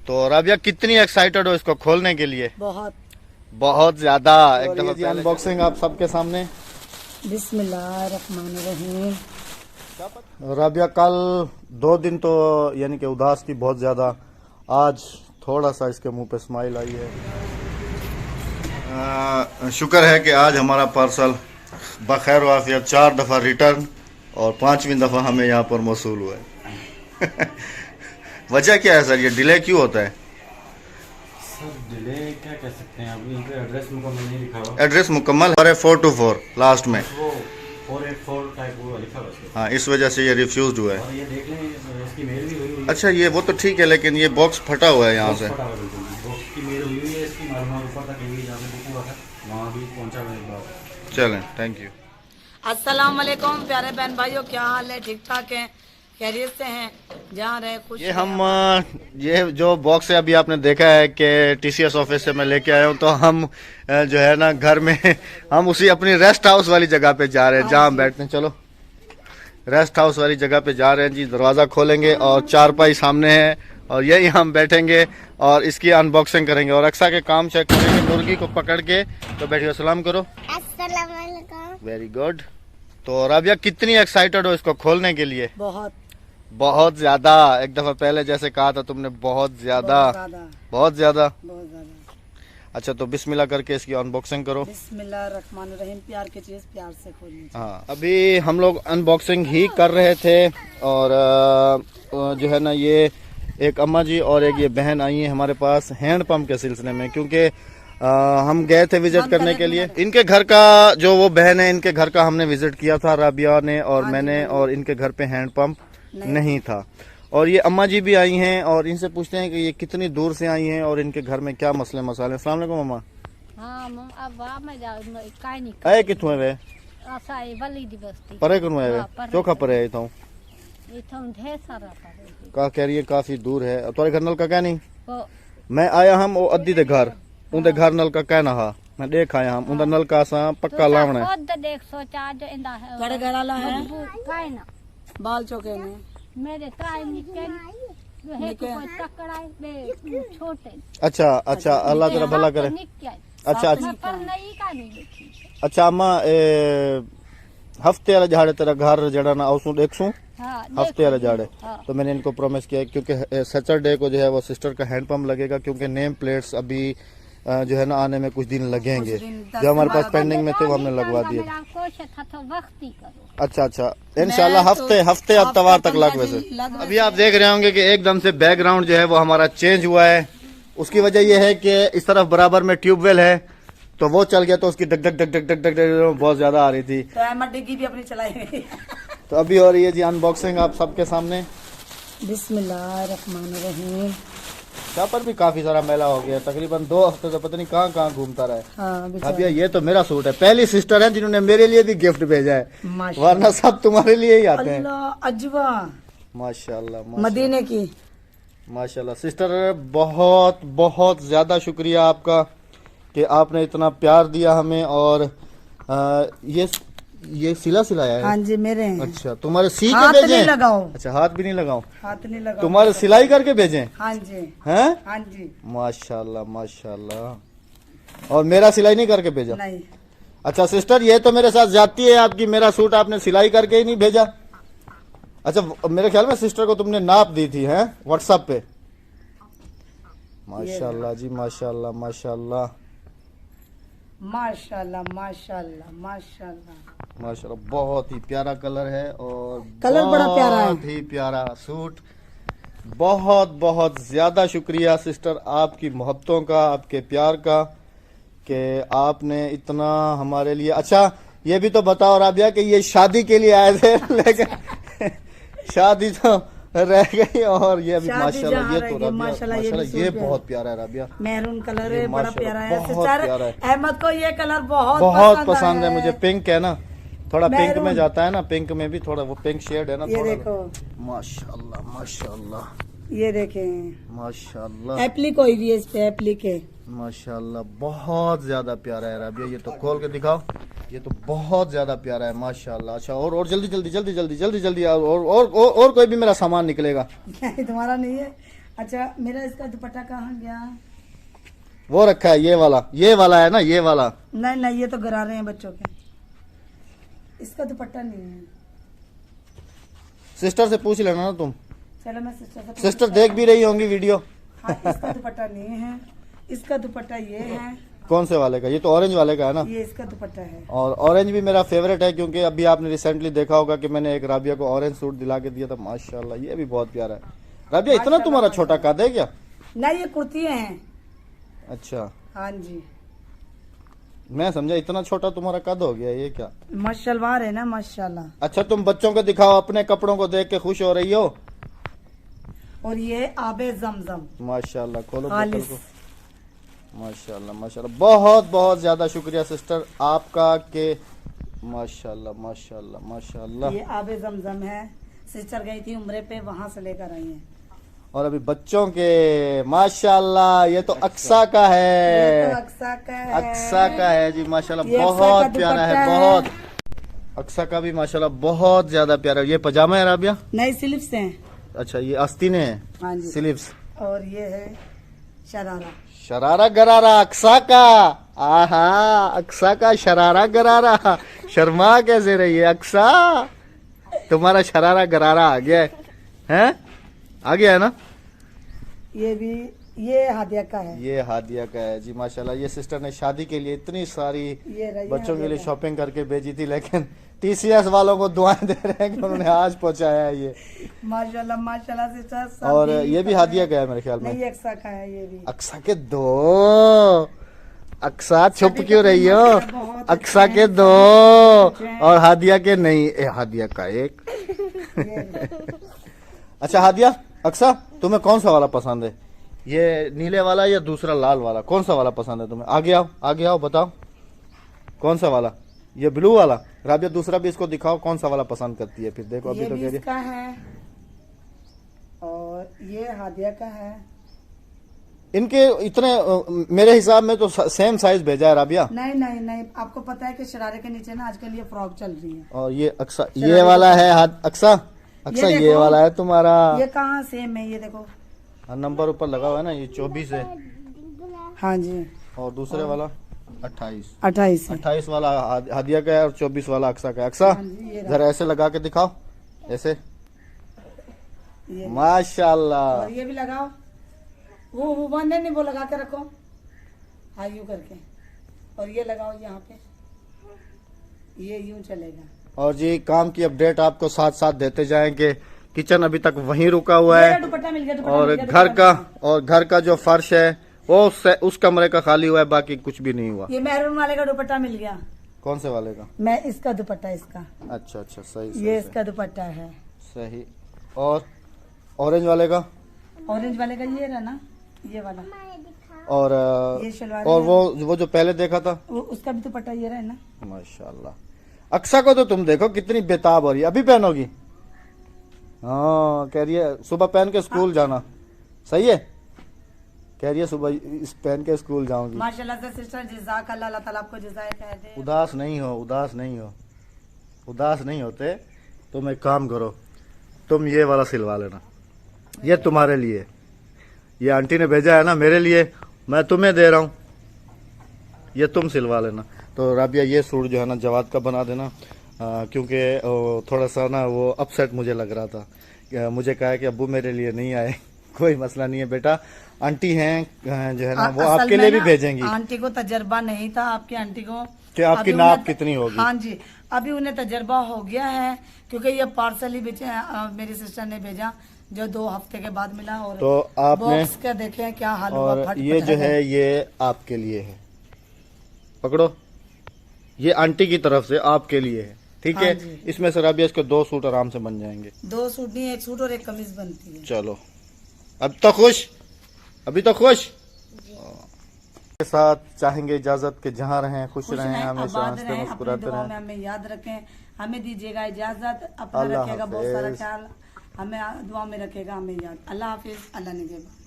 तो राबिया कितनी एक्साइटेड हो इसको खोलने के लिए? बहुत बहुत ज्यादा। एक दफा अनबॉक्सिंग आप सबके सामने। बिस्मिल्लाहिर्रहमानिर्रहीम। राबिया कल 2 दिन तो यानी कि उदास थी बहुत ज्यादा, आज थोड़ा सा इसके मुंह पे स्माइल आई है। शुक्र है कि आज हमारा पार्सल बखैर वाफियत 4 दफ़ा रिटर्न और 5वीं दफ़ा हमें यहाँ पर मौसूल हुआ है। वजह क्या है सर, ये डिले क्यों होता है? सर डिले क्या कह सकते हैं, अभी इनका एड्रेस मुकम्मल नहीं लिखा हुआ। एड्रेस मुकम्मल है 424 लास्ट में, वो 484 टाइप वो लिखा हुआ है। हाँ इस वजह से ये रिफ्यूज हुआ है। और ये देख लें, इसकी मेल भी हुई है। अच्छा ये वो तो ठीक है, लेकिन ये बॉक्स फटा हुआ है यहाँ से। फटा हुआ बिल्कुल, बॉक्स की मेल हुई हुई है, इसकी मालूमात ऊपर तक यही जहाँ से बुक हुआ था वहाँ भी पहुँचा हुआ एक बार। चलें, थैंक यू। अस्सलाम वालेकुम प्यारे बहन भाइयों, क्या हाल है? ठीक ठाक हैं, खैरियत से हैं, जहाँ रहे खुश ये हम ये जो बॉक्स है अभी आपने देखा है कि टीसीएस ऑफिस से मैं लेके आया हूँ, तो हम जो है ना घर में हम उसी अपनी रेस्ट हाउस वाली जगह पे जा रहे हैं जहाँ हम बैठते हैं। चलो रेस्ट हाउस वाली जगह पे जा रहे हैं जी। दरवाज़ा खोलेंगे और चारपाई सामने है और यही हम बैठेंगे और इसकी अनबॉक्सिंग करेंगे और अक्सा के काम चेक करेंगे। मुर्गी को पकड़ के तो बैठिए, सलाम करो। अस्सलाम वालेकुम। Very good. तो राबिया कितनी एक्साइटेड हो इसको खोलने के लिए? बहुत बहुत ज्यादा। एक दफा पहले जैसे कहा था तुमने, बहुत ज्यादा बहुत ज्यादा। बहुत ज्यादा। अच्छा तो बिस्मिल्लाह करके इसकी अनबॉक्सिंग करो। बिस्मिल्लाहिर्रहमानिर्रहीम। प्यार की चीज प्यार से खोलनी चाहिए। हाँ अभी हम लोग अनबॉक्सिंग ही कर रहे थे और जो है ना ये एक अम्मा जी और एक ये बहन आई है हमारे पास हैंड पंप के सिलसिले में, क्योंकि हम गए थे विजिट करने के लिए। इनके घर का जो वो बहन है, इनके घर का हमने विजिट किया था राबिया ने और मैंने, और इनके घर पे हैंड पंप नहीं था। और ये अम्मा जी भी आई हैं और इनसे पूछते हैं कि ये कितनी दूर से आई हैं और इनके घर में क्या मसले मसाले। अस्सलाम वालेकुम अम्मा। आए कितने वे परे कौन वे चोखा परे आई था का कह रही है काफी दूर है। तुम्हारे घर नल का क्या नहीं? मैं आया हम वो अद्दी दे घर उनके घर नल का कहना हा मैं देख आया हम उनका नल का सा पक्का लावना है। बाल चौके में मेरे छोटे। अच्छा अच्छा, अल्लाह तेरा भला करे। अच्छा अच्छा अच्छा अम्मा हफ्ते वाले झाड़े तेरा घर जड़ा ना आऊँ देखूं हफ्ते वाले झाड़े। तो मैंने इनको प्रॉमिस किया क्योंकि सैटरडे को जो है वो सिस्टर का हैंड पंप लगेगा, क्योंकि नेम प्लेट्स अभी जो है ना आने में कुछ दिन लगेंगे। जो हमारे पास पेंडिंग में थे वो हमने लगवा दिए। अच्छा अच्छा, इंशाल्लाह हफ्ते अतवार तक लग। वैसे अभी आप देख रहे होंगे कि एकदम से बैकग्राउंड जो है वो हमारा चेंज हुआ है। उसकी वजह यह है कि इस तरफ बराबर में ट्यूबवेल है तो वो चल गया, तो उसकी duck duck duck duck duck duck duck बहुत ज्यादा आ रही थी। डिग्गी भी अपनी चलाई गई। तो अभी हो रही है जी अनबॉक्सिंग आप सबके सामने। बिस्मिल्लाहिर्रहमानिर्रहीम। यहाँ पर भी काफी सारा मेला हो गया, तकरीबन 2 हफ्ते से पता नहीं कहाँ कहाँ घूमता रहा है। अभी ये तो मेरा सूट है, पहली सिस्टर है जिन्होंने मेरे लिए भी गिफ्ट भेजा है, वरना सब तुम्हारे लिए ही आते हैं। अजवा माशाल्लाह मदीने की। माशाल्लाह सिस्टर, बहुत बहुत ज्यादा शुक्रिया आपका कि आपने इतना प्यार दिया हमें। और ये सिलाया है? हाँ जी मेरे हैं। अच्छा तुम्हारे सी के हाथ भेजे? नहीं लगाओ। अच्छा हाथ भी नहीं लगाओ? हाथ नहीं लगाओ, तुम्हारे सिलाई करके भेजे? हाँ जी हैं? हाँ जी। माशाल्लाह माशाल्लाह। और मेरा सिलाई नहीं करके भेजा? नहीं। अच्छा सिस्टर, ये तो मेरे साथ जाती है आपकी, मेरा सूट आपने सिलाई करके ही नहीं भेजा। अच्छा मेरे ख्याल में सिस्टर को तुमने नाप दी थी हैं व्हाट्सएप पे। माशाल्लाह जी माशाल्लाह माशाल्लाह माशाल्लाह माशाल्लाह माशाल्लाह माशाल्लाह। बहुत ही प्यारा कलर है और कलर बड़ा प्यारा है। बहुत ही प्यारा सूट। बहुत बहुत ज्यादा शुक्रिया सिस्टर आपकी मोहब्बतों का, आपके प्यार का, कि आपने इतना हमारे लिए। अच्छा ये भी तो बताओ राबिया कि ये शादी के लिए आए थे लेकिन शादी तो रह गई और ये अभी माशाल्लाह ये तो राबिया माशाल्लाह ये बहुत प्यारा है राबिया। मैरून कलर है, बड़ा प्यारा है बहुत सिस्टर। प्यारा है। अहमद को ये कलर बहुत पसंद है मुझे। पिंक है ना, थोड़ा पिंक में जाता है ना, पिंक में भी थोड़ा वो पिंक शेड है ना। ये देखो माशाल्लाह माशाल्लाह, ये देखें माशाल्लाह। एप्ली कोई भी है इस पे, एप्ली के माशाल्लाह बहुत ज्यादा प्यारा है राबिया। ये तो खोल के दिखाओ, ये तो बहुत ज्यादा प्यारा है माशाल्लाह। अच्छा और जल्दी जल्दी जल्दी जल्दी जल्दी जल्दी और कोई भी मेरा सामान निकलेगा? तुम्हारा नहीं है। अच्छा मेरा इसका दुपट्टा कहाँ गया? वो रखा है ये वाला है ना, ये वाला। नहीं नहीं, ये तो गरारे हैं बच्चों के, इसका दुपट्टा नहीं है। सिस्टर से पूछ लेना ना तुम, चलो मैं सिस्टर से सिस्टर देख भी रही होंगी वीडियो। हाँ, इसका दुपट्टा नहीं है, इसका दुपट्टा ये है। कौन से वाले का? ये तो ऑरेंज वाले का है ना। ये इसका दुपट्टा है। और ऑरेंज भी मेरा फेवरेट है, क्योंकि अभी आपने रिसेंटली देखा होगा कि मैंने एक राबिया को ऑरेंज सूट दिला के दिया था। माशाल्लाह ये भी बहुत प्यारा है। राबिया इतना तुम्हारा छोटा कद है क्या? नहीं, ये कुर्तियाँ हैं। अच्छा, हाँ जी, मैं समझा इतना छोटा तुम्हारा कद हो गया। ये क्या शलवार है ना, माशाल्लाह। अच्छा, तुम बच्चों को दिखाओ, अपने कपड़ों को देख के खुश हो रही हो। और ये आबे जमजम माशाल्लाह, खोलो बोतल खालिस। को। माशाल्लाह माशाल्लाह, बहुत बहुत ज्यादा शुक्रिया सिस्टर आपका के माशाल्लाह माशाल्लाह माशाल्लाह। ये आबे जमजम है, सिस्टर गई थी उम्रे पे, वहां से लेकर आई है। और अभी बच्चों के माशाल्लाह, ये तो अक्सा का ये है, तो अक्सा का है। अक्सा का है जी माशाल्लाह, ये अक्सा बहुत का प्यारा है, दुपट्टा बहुत। अक्सा का भी माशाल्लाह बहुत ज्यादा प्यारा है। ये पजामा है राबिया? नई स्लीव्स हैं। अच्छा, ये आस्तीने हैं, हाँ जी। स्लीव्स। और ये है शरारा। शरारा गरारा अक्सा का। आहा, अक्सा का शरारा गरारा। शर्मा कैसे रही है अक्सा? तुम्हारा शरारा गरारा आ गया है? आ गया है ना? ये भी, ये हादिया का है। ये हादिया का है जी माशाल्लाह। ये सिस्टर ने शादी के लिए इतनी सारी ये रही बच्चों के हादिया लिए का। शॉपिंग करके भेजी थी, लेकिन टीसीएस वालों को दुआएं दे रहे हैं कि उन्होंने आज पहुंचाया है ये। माशाल्लाह माशाल्लाह सिस्टर सब। और ये भी हादिया का है मेरे ख्याल में। नहीं, अक्सा का है ये भी। अक्सा के दो। अक्सा चुप क्यों रही हो? अक्सा के दो और हादिया के नहीं। हादिया का एक। अच्छा हादिया, अक्सा तुम्हें कौन सा वाला पसंद है? ये नीले वाला या दूसरा लाल वाला? कौन सा वाला पसंद है तुम्हें? आगे आओ बताओ कौन सा वाला? ये ब्लू वाला? राबिया दूसरा भी इसको दिखाओ, कौन सा वाला पसंद करती है? फिर देखो अभी ये तो भी कह रही इसका है और ये हादिया का है। इनके इतने मेरे हिसाब में तो सेम साइज भेजा है राबिया। नहीं नहीं नहीं, आपको पता है कि शरारे के नीचे ना आजकल ये फ्रॉक चल रही है। और ये अक्सा ये वाला है अक्सा ये ये वाला है तुम्हारा। ये कहाँ सेम है? ये देखो नंबर ऊपर लगा हुआ है ना, ये 24 है। हाँ जी। और दूसरे वाला 28 है। 28 वाला हादिया का है और 24 वाला अक्सा का है। अक्सा हाँ जी, ये रहा। जरा ऐसे लगा के दिखाओ, ऐसे। ये माशाल्लाह। और ये भी लगाओ, वो बंदे नहीं, वो लगा के रखो। हाँ यूं करके, और ये लगाओ यहाँ पे, ये यूं चलेगा। और जी काम की अपडेट आपको साथ साथ देते जाएंगे। किचन अभी तक वहीं रुका हुआ है। दुपट्टा मिल गया, दुपट्टा और मिल गया, घर दुपट्टा का घर का जो फर्श है वो उस कमरे का खाली हुआ है, बाकी कुछ भी नहीं हुआ। ये मेहरून वाले का दुपट्टा मिल गया। कौन से वाले का? मैं इसका दुपट्टा, इसका अच्छा अच्छा, सही ये सही इसका दुपट्टा है। सही। और ऑरेंज वाले का? ऑरेंज वाले का ये रहा ना, ये वाला। और ये शलवार और है। वो जो पहले देखा था वो उसका भी दुपट्टा ये रहा है ना। माशाल्लाह। अक्सा को तो तुम देखो कितनी बेताब हो रही है। अभी पहनोगी? हाँ, कह रही है सुबह पहन के स्कूल जाना। सही है, कह रही है सुबह इस पहन के स्कूल जाऊंगी। माशाल्लाह से सिस्टर, जज़ाकल्लाह, अल्लाह ताला आपको जज़ाए खैर दे। उदास नहीं हो, उदास नहीं हो, उदास नहीं होते। तुम एक काम करो, तुम ये वाला सिलवा लेना, ये तुम्हारे लिए। ये आंटी ने भेजा है ना मेरे लिए, मैं तुम्हें दे रहा हूँ, ये तुम सिलवा लेना। तो राबिया ये सूट जो है ना जवाद का बना देना, क्योंकि थोड़ा सा ना वो अपसेट मुझे लग रहा था। मुझे कहा कि अब्बू मेरे लिए नहीं आए। कोई मसला नहीं है बेटा, आंटी हैं जो है ना वो आपके लिए भी भेजेंगी। आंटी को तजर्बा नहीं था, आपकी आंटी को कि आपकी अभी नाप उन्हें- कितनी होगी। हाँ जी, अभी उन्हें तजर्बा हो गया है, क्योंकि ये पार्सल ही मेरी सिस्टर ने भेजा, जो 2 हफ्ते के बाद मिला। और तो आपने बॉक्स का देखे क्या हाल हुआ, और फट ये फट जो है ये आपके लिए है, पकड़ो, ये आंटी की तरफ से आपके लिए है, ठीक हाँ है। जी। इसमें से राबिया इसके 2 सूट आराम से बन जाएंगे। 2 सूट नहीं, 1 सूट और 1 कमीज बनती है। चलो, अब तो खुश, अभी तो खुश के साथ चाहेंगे इजाजत के जहाँ रहें खुश रहें, हमेशा आबाद हंसते रहें, अपनी मुस्कुराते दुआओं में रहें। हमें याद रखें, हमें दीजिएगा इजाजत, अपना अल्लाह रखिएगा बहुत सारा हाफिज। ख्याल, हमें दुआ में रखेगा, हमें याद। अल्लाह हाफिज, अल्लाह निगहबान।